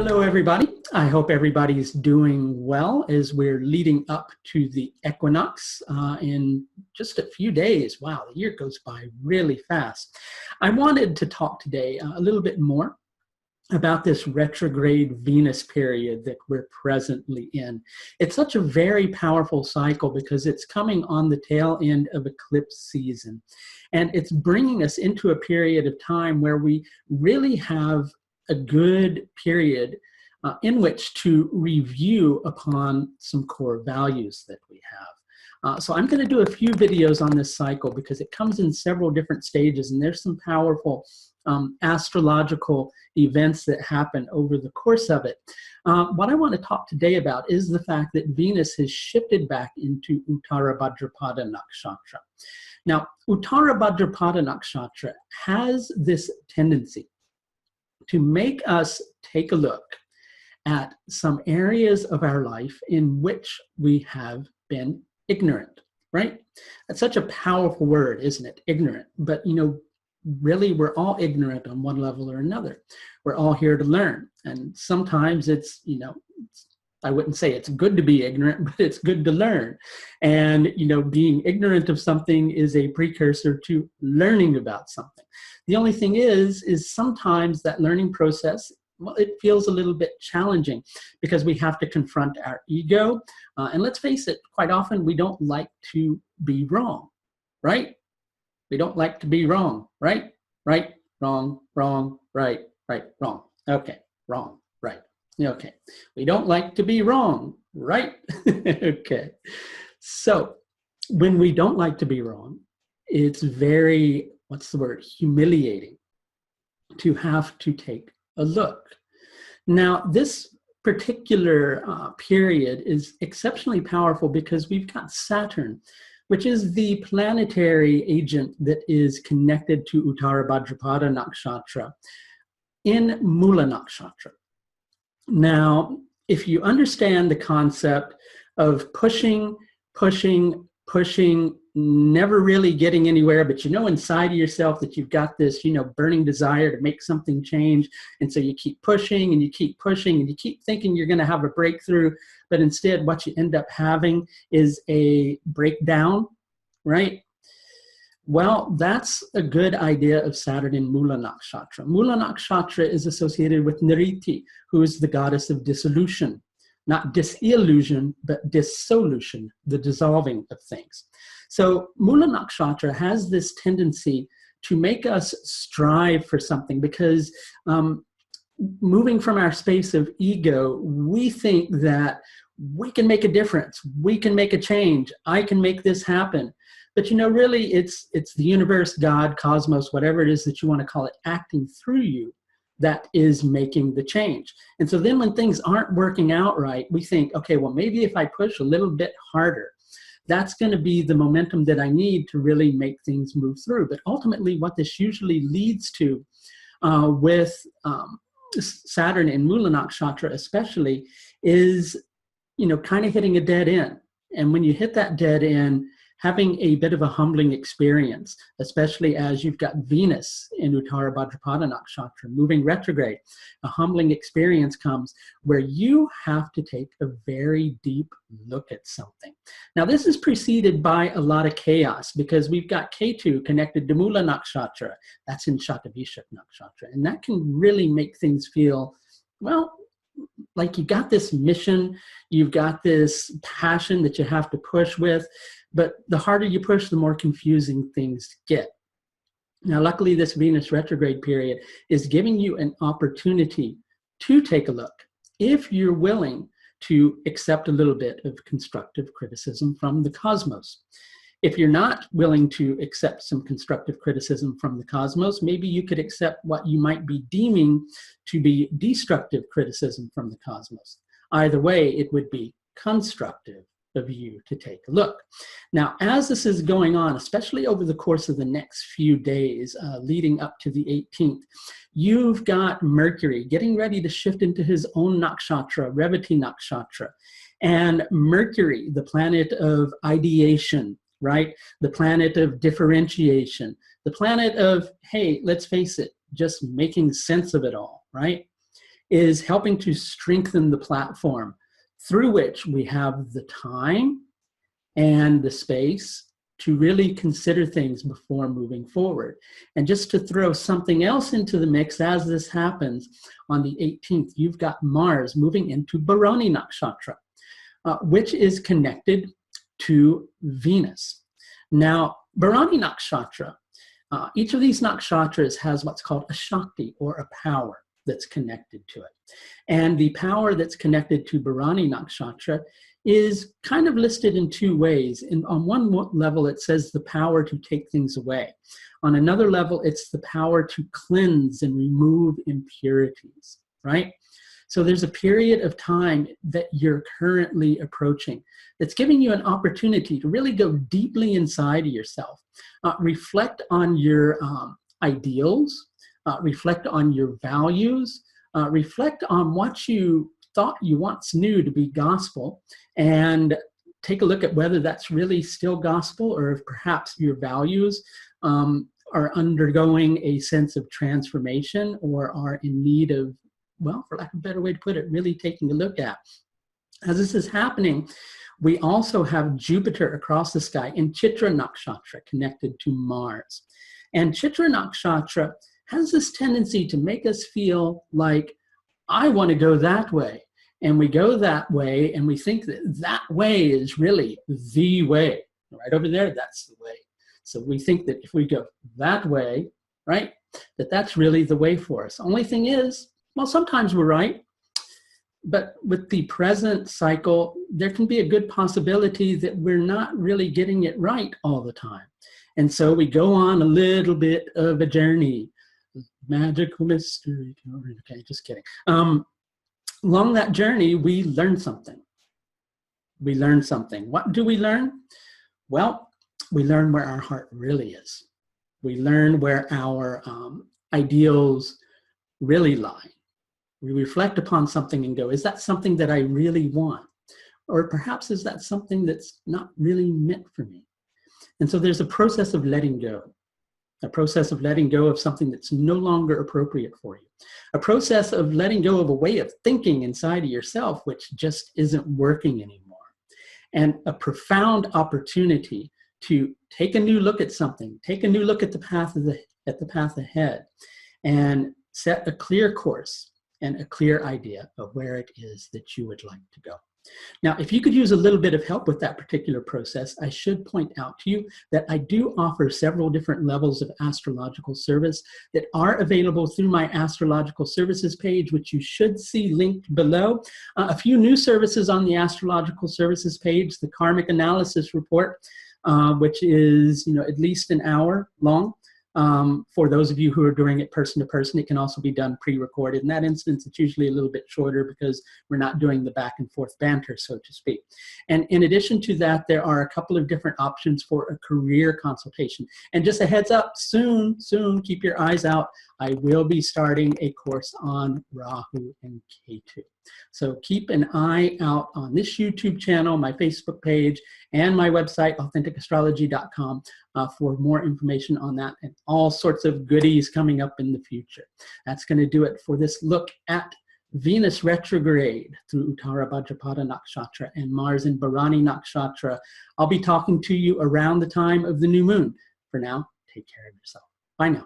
Hello, everybody. I hope everybody's doing well as we're leading up to the equinox in just a few days. Wow, the year goes by really fast. I wanted to talk today a little bit more about this retrograde Venus period that we're presently in. It's such a very powerful cycle because it's coming on the tail end of eclipse season. And it's bringing us into a period of time where we really have a good period in which to review upon some core values that we have. So I'm going to do a few videos on this cycle because it comes in several different stages, and there's some powerful astrological events that happen over the course of it. What I want to talk today about is the fact that Venus has shifted back into Uttara Bhadrapada Nakshatra. Now, Uttara Bhadrapada Nakshatra has this tendency to make us take a look at some areas of our life in which we have been ignorant, right? That's such a powerful word, isn't it? Ignorant. But, you know, really we're all ignorant on one level or another. We're all here to learn. And sometimes it's, you know, I wouldn't say it's good to be ignorant, but it's good to learn. And, you know, being ignorant of something is a precursor to learning about something. The only thing is sometimes that learning process, well, it feels a little bit challenging because we have to confront our ego. And let's face it, quite often we don't like to be wrong, right? We don't like to be wrong, right? Right, wrong, wrong, right, right, wrong. Okay, wrong, right. Okay, we don't like to be wrong, right? Okay, so when we don't like to be wrong, it's very, what's the word, humiliating to have to take a look. Now, this particular period is exceptionally powerful because we've got Saturn, which is the planetary agent that is connected to Uttara Bhadrapada Nakshatra in Mula Nakshatra. Now, if you understand the concept of pushing, never really getting anywhere, but you know inside of yourself that you've got this, you know, burning desire to make something change, and so you keep pushing and you keep pushing and you keep thinking you're going to have a breakthrough, but instead what you end up having is a breakdown, right? Well, that's a good idea of Saturn in Mula Nakshatra. Mula Nakshatra is associated with Niriti, who is the goddess of dissolution. Not disillusion, but dissolution, the dissolving of things. So Mula Nakshatra has this tendency to make us strive for something because moving from our space of ego, we think that we can make a difference, we can make a change, I can make this happen. But you know, really it's the universe, God, cosmos, whatever it is that you want to call it, acting through you that is making the change. And so then when things aren't working out right, we think, okay, well, maybe if I push a little bit harder, that's going to be the momentum that I need to really make things move through. But ultimately what this usually leads to with Saturn in Mula Nakshatra especially is, you know, kind of hitting a dead end. And when you hit that dead end, having a bit of a humbling experience, especially as you've got Venus in Uttara Bhadrapada Nakshatra moving retrograde. A humbling experience comes where you have to take a very deep look at something. Now, this is preceded by a lot of chaos because we've got Ketu connected to Mula Nakshatra. That's in Shatabhishak Nakshatra. And that can really make things feel, well, like you got this mission, you've got this passion that you have to push with, but the harder you push, the more confusing things get. Now, luckily, this Venus retrograde period is giving you an opportunity to take a look if you're willing to accept a little bit of constructive criticism from the cosmos. If you're not willing to accept some constructive criticism from the cosmos, maybe you could accept what you might be deeming to be destructive criticism from the cosmos. Either way, it would be constructive of you to take a look. Now, as this is going on, especially over the course of the next few days leading up to the 18th, you've got Mercury getting ready to shift into his own nakshatra, Revati Nakshatra. And Mercury, the planet of ideation, right? The planet of differentiation, the planet of, hey, let's face it, just making sense of it all, right? is helping to strengthen the platform through which we have the time and the space to really consider things before moving forward. And just to throw something else into the mix as this happens, on the 18th, you've got Mars moving into Bharani Nakshatra, which is connected to Venus. Now, Bharani Nakshatra, each of these nakshatras has what's called a Shakti, or a power that's connected to it. And the power that's connected to Bharani Nakshatra is kind of listed in two ways. On one level, it says the power to take things away. On another level, it's the power to cleanse and remove impurities, right? So there's a period of time that you're currently approaching that's giving you an opportunity to really go deeply inside of yourself, reflect on your ideals, reflect on your values, reflect on what you thought you once knew to be gospel, and take a look at whether that's really still gospel, or if perhaps your values are undergoing a sense of transformation, or are in need of, well, for lack of a better way to put it, really taking a look at. As this is happening, we also have Jupiter across the sky in Chitra Nakshatra connected to Mars. And Chitra Nakshatra has this tendency to make us feel like, I want to go that way. And we go that way, and we think that that way is really the way. Right over there, that's the way. So we think that if we go that way, right, that that's really the way for us. Only thing is, well, sometimes we're right. But with the present cycle, there can be a good possibility that we're not really getting it right all the time. And so we go on a little bit of a journey. Magical mystery. Okay, just kidding. Along that journey, we learn something. We learn something. What do we learn? Well, we learn where our heart really is. We learn where our ideals really lie. We reflect upon something and go, is that something that I really want? Or perhaps is that something that's not really meant for me? And so there's a process of letting go. A process of letting go of something that's no longer appropriate for you. A process of letting go of a way of thinking inside of yourself which just isn't working anymore. And a profound opportunity to take a new look at something, take a new look at the path ahead, and set a clear course and a clear idea of where it is that you would like to go. Now, if you could use a little bit of help with that particular process, I should point out to you that I do offer several different levels of astrological service that are available through my astrological services page, which you should see linked below. A few new services on the astrological services page: the karmic analysis report, which is at least an hour long. For those of you who are doing it person to person, it can also be done pre-recorded. In that instance, it's usually a little bit shorter because we're not doing the back and forth banter, so to speak. And in addition to that, there are a couple of different options for a career consultation. And just a heads up, soon, keep your eyes out. I will be starting a course on Rahu and Ketu. So keep an eye out on this YouTube channel, my Facebook page, and my website, AuthenticAstrology.com, for more information on that and all sorts of goodies coming up in the future. That's going to do it for this look at Venus Retrograde through Uttara Bhadrapada Nakshatra and Mars in Bharani Nakshatra. I'll be talking to you around the time of the new moon. For now, take care of yourself. Bye now.